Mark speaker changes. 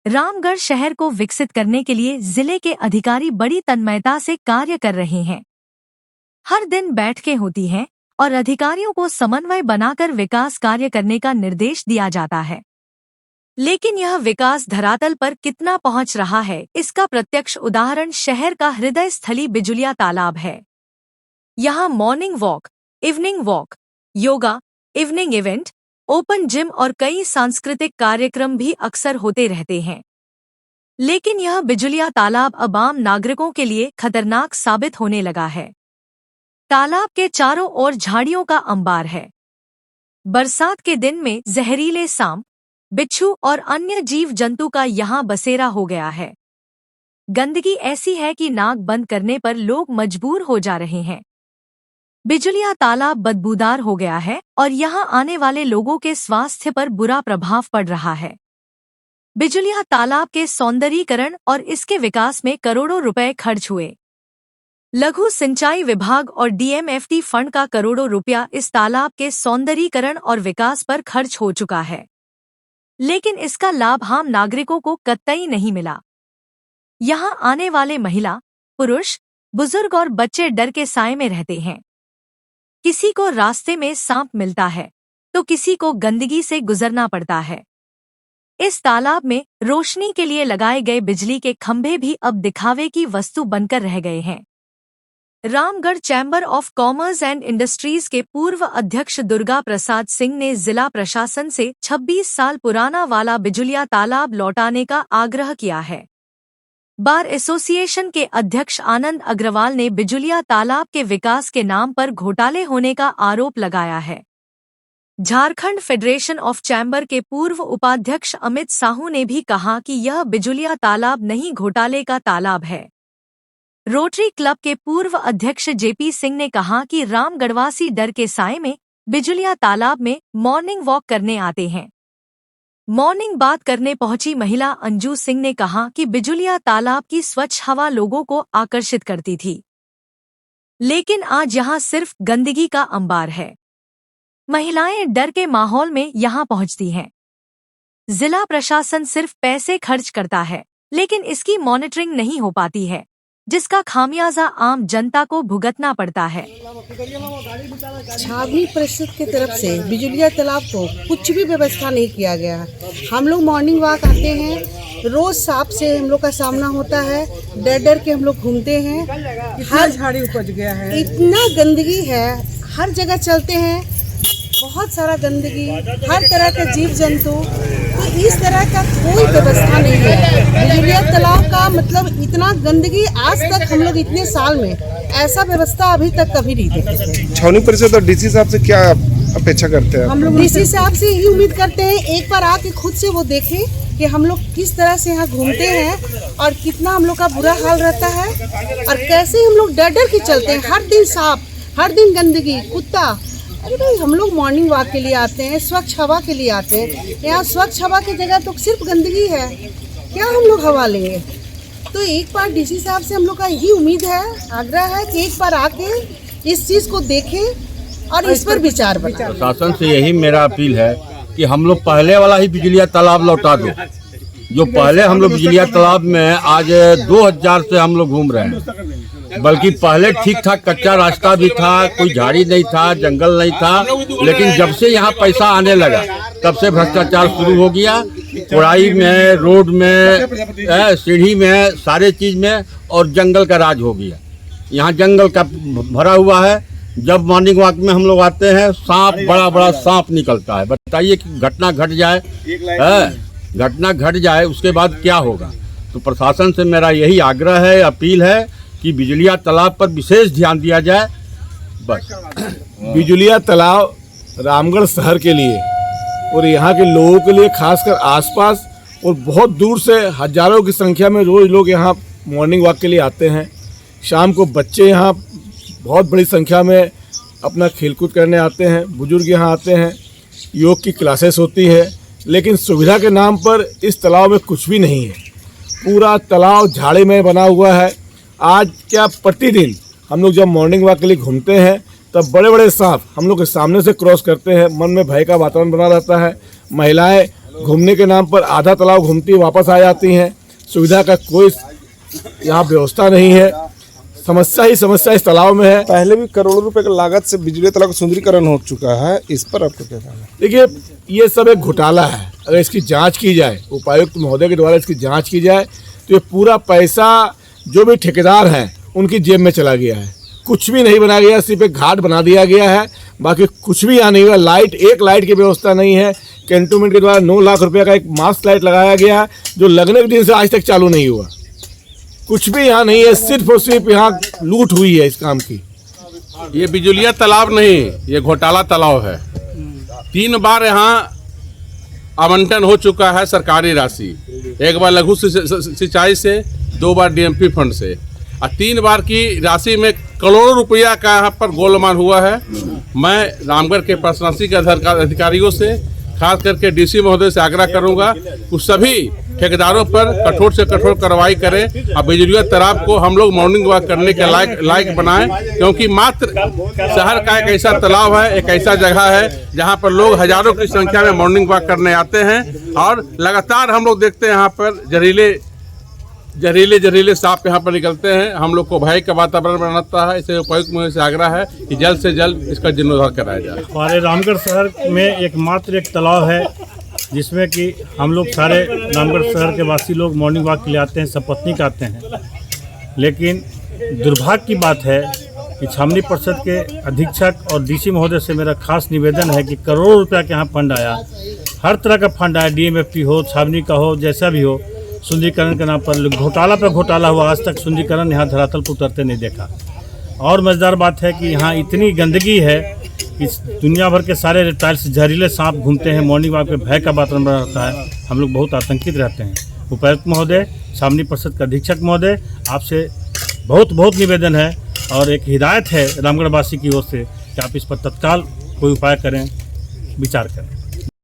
Speaker 1: रामगढ़ शहर को विकसित करने के लिए जिले के अधिकारी बड़ी तन्मयता से कार्य कर रहे हैं। हर दिन बैठकें होती हैं और अधिकारियों को समन्वय बनाकर विकास कार्य करने का निर्देश दिया जाता है। लेकिन यह विकास धरातल पर कितना पहुंच रहा है, इसका प्रत्यक्ष उदाहरण शहर का हृदय स्थली बिजुलिया तालाब है। यहाँ morning walk, evening walk, yoga, evening event, open gym और कई सांस्कृतिक कार्यक्रम भी अक्सर होते रहते हैं। लेकिन यह बिजुलिया तालाब अब आम नागरिकों के लिए खतरनाक साबित होने लगा है। तालाब के चारों ओर झाड़ियों का अंबार है। बरसात के दिन में जहरीले सांप, बिच्छू और अन्य जीव जंतु का यहाँ बसेरा हो गया है। गंदगी ऐसी है कि नाक बंद करने पर लोग मजबूर हो जा रहे हैं। बिजुलिया तालाब बदबूदार हो गया है और यहाँ आने वाले लोगों के स्वास्थ्य पर बुरा प्रभाव पड़ रहा है। बिजुलिया तालाब के सौंदर्यीकरण और इसके विकास में करोड़ों रुपए खर्च हुए। लघु सिंचाई विभाग और डीएमएफटी फंड का करोड़ों रुपया इस तालाब के सौंदर्यीकरण और विकास पर खर्च हो चुका है, लेकिन इसका लाभ आम नागरिकों को कतई नहीं मिला। यहाँ आने वाले महिला, पुरुष, बुजुर्ग और बच्चे डर के साए में रहते हैं। किसी को रास्ते में सांप मिलता है तो किसी को गंदगी से गुजरना पड़ता है। इस तालाब में रोशनी के लिए लगाए गए बिजली के खंभे भी अब दिखावे की वस्तु बनकर रह गए हैं। Ramgarh chamber of commerce and industries के पूर्व अध्यक्ष दुर्गा प्रसाद सिंह ने जिला प्रशासन से 26 साल पुराना वाला बिजुलिया तालाब लौटाने का आग्रह किया है। बार एसोसिएशन के अध्यक्ष आनंद अग्रवाल ने बिजुलिया तालाब के विकास के नाम पर घोटाले होने का आरोप लगाया है। झारखंड फेडरेशन ऑफ चैम्बर के पूर्व उपाध्यक्ष अमित साहू ने भी कहा कि यह बिजुलिया तालाब नहीं, घोटाले का तालाब है। रोटरी क्लब के पूर्व अध्यक्ष जेपी सिंह ने कहा कि रामगढ़वासी डर के साए में बिजुलिया तालाब में मॉर्निंग वॉक करने आते हैं। मॉर्निंग बात करने पहुंची महिला अंजू सिंह ने कहा कि बिजुलिया तालाब की स्वच्छ हवा लोगों को आकर्षित करती थी, लेकिन आज यहाँ सिर्फ गंदगी का अंबार है। महिलाएं डर के माहौल में यहाँ पहुंचती हैं। जिला प्रशासन सिर्फ पैसे खर्च करता है, लेकिन इसकी मॉनिटरिंग नहीं हो पाती है, जिसका खामियाजा आम जनता को भुगतना पड़ता है।
Speaker 2: छावनी परिषद की तरफ से बिजुलिया तालाब को कुछ भी व्यवस्था नहीं किया गया है। हम लोग मॉर्निंग वॉक आते हैं, रोज सांप से हम लोग का सामना होता है, डर डर के हम लोग घूमते हैं। हर झाड़ी उपज गया है, इतना गंदगी है, हर जगह चलते हैं, बहुत सारा गंदगी, हर तरह का जीव जंतु, तो इस तरह का कोई व्यवस्था नहीं है। बिजुलिया तालाब का मतलब इतना गंदगी, आज तक हम लोग इतने साल में ऐसा व्यवस्था अभी तक कभी नहीं देखे थे।
Speaker 3: छावनी परिषद और डीसी साहब से क्या अपेक्षा करते हैं?
Speaker 2: हम लोग डीसी साहब से यही उम्मीद करते हैं एक बार आके खुद से वो देखें कि हम लोग किस तरह से यहाँ घूमते हैं और कितना हम लोग का बुरा हाल रहता है और कैसे हम लोग डर डर के चलते हैं। हर दिन सांप, हर दिन गंदगी, कुत्ता। अरे भाई, हम लोग मॉर्निंग वॉक के लिए आते हैं, स्वच्छ हवा के लिए आते हैं। यहाँ स्वच्छ हवा की जगह तो सिर्फ गंदगी है, क्या हम लोग हवा लेंगे? तो एक बार डीसी साहब से हम लोग का यही उम्मीद है, आग्रह है कि एक बार आके इस चीज़ को देखें और इस पर विचार बनाएं।
Speaker 4: प्रशासन से यही मेरा अपील है कि हम लोग पहले वाला ही बिजुलिया तालाब लौटा दो। जो पहले हम लोग बिजुलिया तालाब में आज 2000 से हम लोग घूम रहे हैं, बल्कि पहले ठीक ठाक कच्चा रास्ता भी था, कोई झाड़ी नहीं था, जंगल नहीं था, लेकिन जब से यहाँ पैसा आने लगा तब से भ्रष्टाचार शुरू हो गया। कुड़ाई में, रोड में, सीढ़ी में, सारे चीज में, और जंगल का राज हो गया। यहाँ जंगल का भरा हुआ है। जब मॉर्निंग वॉक में हम लोग आते हैं, सांप, बड़ा बड़ा सांप निकलता है। बताइए कि घटना घट जाए, घटना घट जाए, उसके बाद क्या होगा? तो प्रशासन से मेरा यही आग्रह है, अपील है कि बिजुलिया तालाब पर विशेष ध्यान दिया जाए। बस।
Speaker 5: बिजुलिया तालाब रामगढ़ शहर के लिए और यहाँ के लोगों के लिए, खासकर आसपास और बहुत दूर से हजारों की संख्या में रोज लोग यहाँ मॉर्निंग वॉक के लिए आते हैं। शाम को बच्चे यहाँ बहुत बड़ी संख्या में अपना खेलकूद करने आते हैं, बुजुर्ग यहाँ आते हैं, योग की क्लासेस होती है। लेकिन सुविधा के नाम पर इस तालाब में कुछ भी नहीं है। पूरा तालाब झाड़ी में बना हुआ है। आज क्या, प्रतिदिन हम लोग जब मॉर्निंग वॉक के लिए घूमते हैं तब बड़े बड़े सांप हम लोग के सामने से क्रॉस करते हैं। मन में भय का वातावरण बना रहता है। महिलाएं घूमने के नाम पर आधा तालाब घूमती वापस आ जाती हैं। सुविधा का कोई यहाँ व्यवस्था नहीं है। समस्या ही समस्या इस तालाब में है।
Speaker 3: पहले भी करोड़ों रुपए की लागत से बिजली तालाब का सुंदरीकरण हो चुका है, इस पर आपका क्या कहना है?
Speaker 5: देखिए, ये सब एक घोटाला है। अगर इसकी जांच की जाए, उपायुक्त महोदय के द्वारा इसकी जांच की जाए, तो ये पूरा पैसा जो भी ठेकेदार हैं उनकी जेब में चला गया है। कुछ भी नहीं बनाया गया, सिर्फ एक घाट बना दिया गया है, बाकी कुछ भी यहाँ नहीं हुआ। एक लाइट की व्यवस्था नहीं है। कैंटोनमेंट के द्वारा 9 लाख रुपये का एक मास्क लाइट लगाया गया है, जो लगने के दिन से आज तक चालू नहीं हुआ। कुछ भी यहाँ नहीं है, सिर्फ और सिर्फ यहाँ लूट हुई है इस काम की।
Speaker 6: ये बिजुलिया तालाब नहीं, ये घोटाला तालाब है। 3 बार यहाँ आवंटन हो चुका है सरकारी राशि। एक बार लघु सिंचाई से, 2 बार डीएमपी फंड से, और 3 बार की राशि में करोड़ों रुपया का यहाँ पर गोलमाल हुआ है। मैं रामगढ़ के प्रशासनिक अधिकारियों से, खास करके डीसी महोदय से आग्रह करूंगा कि सभी ठेकेदारों पर कठोर से कठोर कार्रवाई करें और बिजलिया तालाब को हम लोग मॉर्निंग वॉक करने के लायक बनाएं, क्योंकि मात्र शहर का एक ऐसा तालाब है, एक ऐसा जगह है जहां पर लोग हजारों की संख्या में मॉर्निंग वॉक करने आते हैं। और लगातार हम लोग देखते हैं यहाँ पर जहरीले सांप यहाँ पर निकलते हैं। हम लोग को भय का वातावरण बनाता है। इसे उपायुक्त महोदय से आग्रह है कि जल्द से जल्द इसका जीर्णोद्धार कराया जाए।
Speaker 7: हमारे रामगढ़ शहर में एकमात्र एक तालाब है जिसमें कि हम लोग सारे रामगढ़ शहर के वासी लोग मॉर्निंग वॉक के लिए आते हैं, सपत्नीक आते हैं। लेकिन दुर्भाग्य की बात है कि छावनी परिषद के अधीक्षक और डीसी महोदय से मेरा खास निवेदन है कि करोड़ों रुपया के यहाँ फंड आया, हर तरह का फंड आया, डीएमएफटी हो, छावनी का हो, जैसा भी हो, सुंदरीकरण के नाम पर घोटाला पर घोटाला हुआ। आज तक सुंदरीकरण यहाँ धरातल पर उतरते नहीं देखा। और मज़ेदार बात है कि यहाँ इतनी गंदगी है कि दुनिया भर के सारे रेप्टाइल्स, जहरीले सांप घूमते हैं। मॉर्निंग वॉक पे भय का वातावरण रहता है। हम लोग बहुत आतंकित रहते हैं। उपायुक्त महोदय, छावनी परिषद के अधीक्षक महोदय, आपसे बहुत निवेदन है और एक हिदायत है रामगढ़ वासी की ओर से कि आप इस पर तत्काल कोई उपाय करें, विचार करें।